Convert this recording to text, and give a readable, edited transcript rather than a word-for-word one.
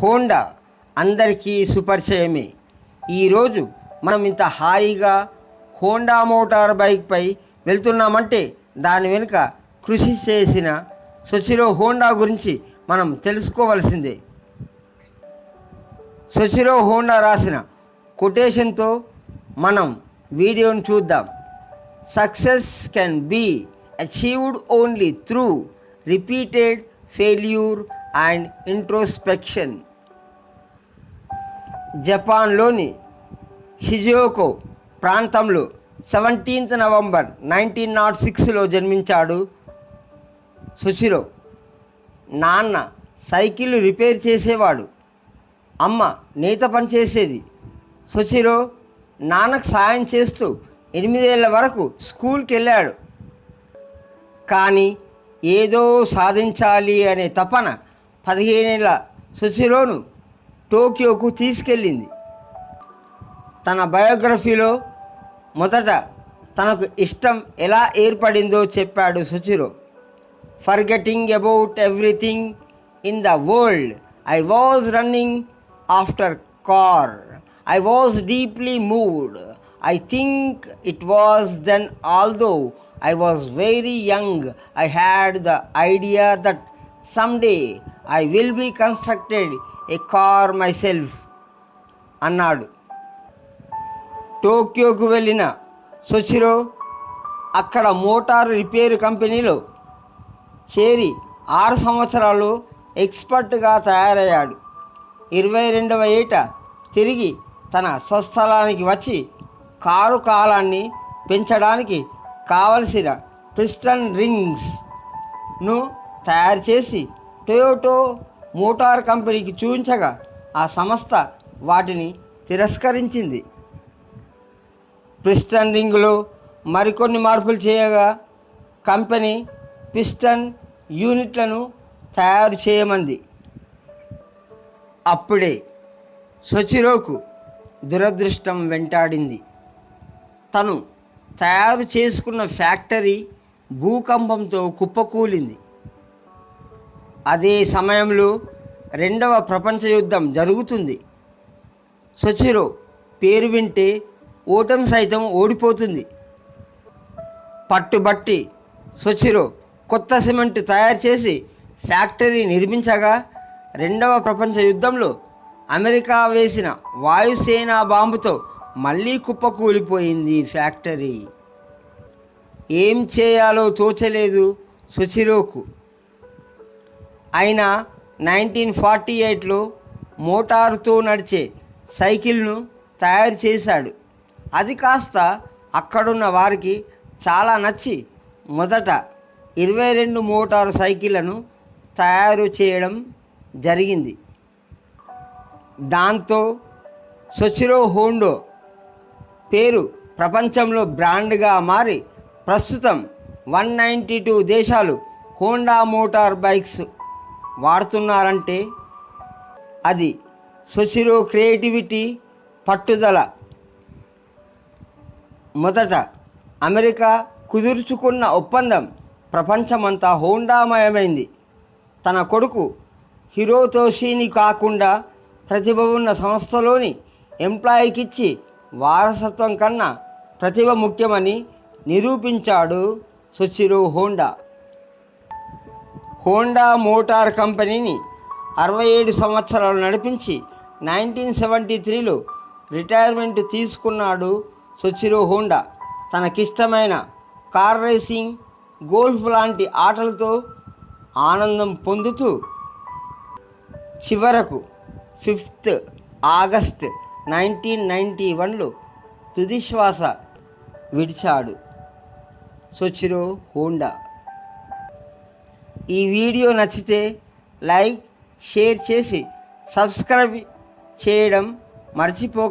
Honda అందరికీ సుపరిచయమే. ఈరోజు మనం ఇంత హాయిగా హోండా మోటార్ బైక్పై వెళ్తున్నామంటే దాని వెనుక కృషి చేసిన సోషిరో హోండా గురించి మనం తెలుసుకోవాల్సిందే. సోషిరో హోండా రాసిన కొటేషన్తో మనం వీడియోను చూద్దాం. Success can be achieved only through repeated failure and introspection. జపాన్లోని షిజుయోకో ప్రాంతంలో 17th నవంబర్ 1906లో జన్మించాడు సోషిరో. నాన్న సైకిల్ రిపేర్ చేసేవాడు, అమ్మ నేత పని చేసేది. సోషిరో నాన్నకు సాయం చేస్తూ 8 ఏళ్ల వరకు స్కూల్కి వెళ్ళాడు. కానీ ఏదో సాధించాలి అనే తపన 15 ఏళ్ల సోషిరోను టోక్యోకు తీసుకెళ్ళింది. తన బయోగ్రఫీలో మొదట తనకు ఇష్టం ఎలా ఏర్పడిందో చెప్పాడు Soichiro. Forgetting about everything in the world, I was running after car, I was deeply moved. I think it was then, although I was very young, I had the idea that someday I will be constructed a car myself అన్నాడు. టోక్యోకు వెళ్ళిన సోషిరో అక్కడ motor repair కంపెనీలో చేరి 6 సంవత్సరాలు ఎక్స్పర్ట్గా తయారయ్యాడు. 22వ ఏట తిరిగి తన స్వస్థలానికి వచ్చి కారు కాలాన్ని పెంచడానికి కావలసిన పిస్టన్ రింగ్స్ను తయారు చేసి టొయోటా మోటార్ కంపెనీకి చూపించగా ఆ సంస్థ వాటిని తిరస్కరించింది. పిస్టన్ రింగులో మరికొన్ని మార్పులు చేయగా కంపెనీ పిస్టన్ యూనిట్లను తయారు చేయమంది. అప్పుడే సోషిరోకు దురదృష్టం వెంటాడింది. తను తయారు చేసుకున్న ఫ్యాక్టరీ భూకంపంతో కుప్పకూలింది. అదే సమయంలో 2వ ప్రపంచ యుద్ధం జరుగుతుంది. సోషిరో పేరు వింటే ఓటమి సైతం ఓడిపోతుంది. పట్టుబట్టి సోషిరో కొత్త సిమెంట్ తయారు చేసి ఫ్యాక్టరీ నిర్మించగా 2వ ప్రపంచ యుద్ధంలో అమెరికా వేసిన వాయుసేన బాంబుతో మళ్ళీ కుప్పకూలిపోయింది ఫ్యాక్టరీ. ఏం చేయాలో తోచలేదు సోషిరోకు. అయినా 1948లో మోటారుతో నడిచే సైకిల్ను తయారు చేశాడు. అది కాస్త అక్కడున్న వారికి చాలా నచ్చి మొదట 22 మోటారు సైకిళ్లను తయారు చేయడం జరిగింది. దాంతో సోషిరో హోండా పేరు ప్రపంచంలో బ్రాండ్గా మారి ప్రస్తుతం 192 దేశాలు హోండా మోటార్ బైక్స్ వాడుతున్నారంటే అది సోషిరో క్రియేటివిటీ, పట్టుదల. మొదట అమెరికా కుదుర్చుకున్న ఒప్పందం ప్రపంచమంతా హోండామయమైంది. తన కొడుకు హిరోతోషిని కాకుండా ప్రతిభ ఉన్న సంస్థలోని ఎంప్లాయీకిచ్చి వారసత్వం కన్నా ప్రతిభ ముఖ్యమని నిరూపించాడు సోషిరో హోండా. హోండా మోటార్ కంపెనీని 67 సంవత్సరాలు నడిపించి 1973లో రిటైర్మెంట్ తీసుకున్నాడు సోషిరో హోండా. తనకిష్టమైన కార్ రేసింగ్, గోల్ఫ్ లాంటి ఆటలతో ఆనందం పొందుతూ చివరకు 5th ఆగస్ట్ 1991లో తుదిశ్వాస విడిచాడు సోషిరో హోండా. ఈ వీడియో నచ్చితే లైక్, షేర్ చేసి సబ్స్క్రైబ్ చేయడం మర్చిపోకండి.